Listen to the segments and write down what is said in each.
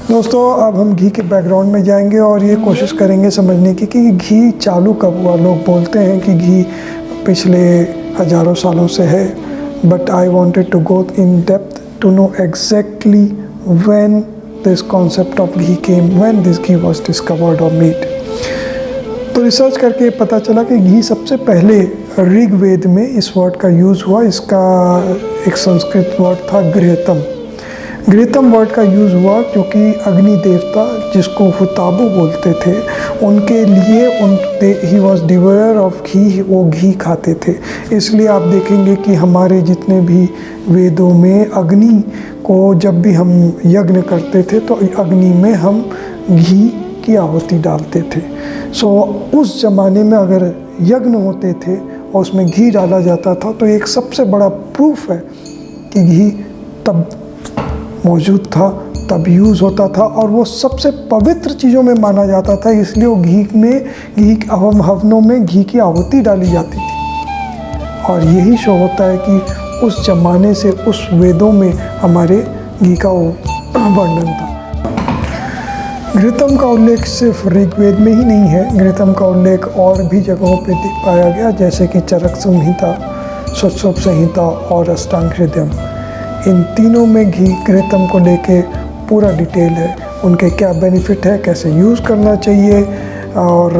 दोस्तों अब हम घी के बैकग्राउंड में जाएंगे और ये कोशिश करेंगे समझने की कि घी चालू कब हुआ। लोग बोलते हैं कि घी पिछले हज़ारों सालों से है, but I wanted to go in depth to know exactly when this concept of ghee came, when this ghee was discovered और मेड। तो रिसर्च करके पता चला कि घी सबसे पहले ऋग्वेद में इस वर्ड का यूज़ हुआ। इसका एक संस्कृत वर्ड था घृतम। घृतम वर्ड का यूज़ हुआ क्योंकि अग्नि देवता, जिसको हुताबू बोलते थे, उनके लिए ही वॉज डिवोयर ऑफ घी, वो घी खाते थे। इसलिए आप देखेंगे कि हमारे जितने भी वेदों में अग्नि को जब भी हम यज्ञ करते थे तो अग्नि में हम घी की आहुति डालते थे। सो उस ज़माने में अगर यज्ञ होते थे और उसमें घी डाला जाता था तो एक सबसे बड़ा प्रूफ है कि घी तब मौजूद था, तब यूज़ होता था और वो सबसे पवित्र चीज़ों में माना जाता था। इसलिए वो घी हवनों में घी की आहुति डाली जाती थी। और यही शो होता है कि उस ज़माने से उस वेदों में हमारे घी का वर्णन था। घृतम का उल्लेख सिर्फ ऋग्वेद में ही नहीं है, घृतम का उल्लेख और भी जगहों पे पाया गया, जैसे कि चरक संहिता, सुश्रुत संहिता और अष्टांग हृदयम। इन तीनों में घी घृतम को लेके पूरा डिटेल है, उनके क्या बेनिफिट है, कैसे यूज़ करना चाहिए, और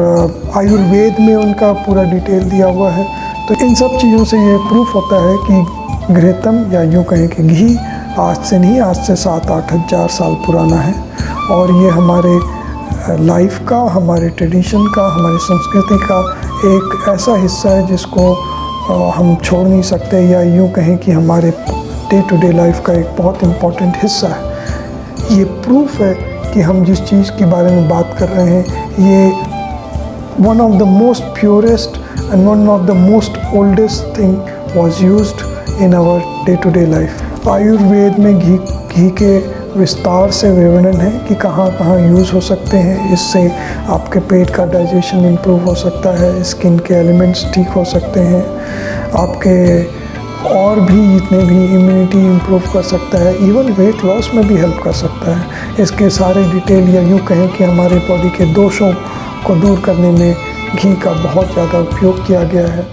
आयुर्वेद में उनका पूरा डिटेल दिया हुआ है। तो इन सब चीज़ों से ये प्रूफ होता है कि घृतम, या यूँ कहें कि घी, आज से नहीं, आज से 7-8 हज़ार साल पुराना है। और ये हमारे लाइफ का, हमारे ट्रेडिशन का, हमारी संस्कृति का एक ऐसा हिस्सा है जिसको हम छोड़ नहीं सकते, या यूँ कहें कि हमारे डे टू डे लाइफ का एक बहुत इम्पॉर्टेंट हिस्सा है। ये प्रूफ है कि हम जिस चीज़ के बारे में बात कर रहे हैं, ये one of the most purest and one of the most oldest thing was used in our day to day life. Ayurveda में घी के विस्तार से विवरण है कि कहाँ कहाँ यूज़ हो सकते हैं। इससे आपके पेट का डाइजेशन इम्प्रूव हो सकता है, स्किन के एलिमेंट्स ठीक हो सकते हैं, आपके और भी जितने भी इम्यूनिटी इम्प्रूव कर सकता है, इवन वेट लॉस में भी हेल्प कर सकता है। इसके सारे डिटेल, या यूँ कहें कि हमारे बॉडी के दोषों को दूर करने में घी का बहुत ज़्यादा उपयोग किया गया है।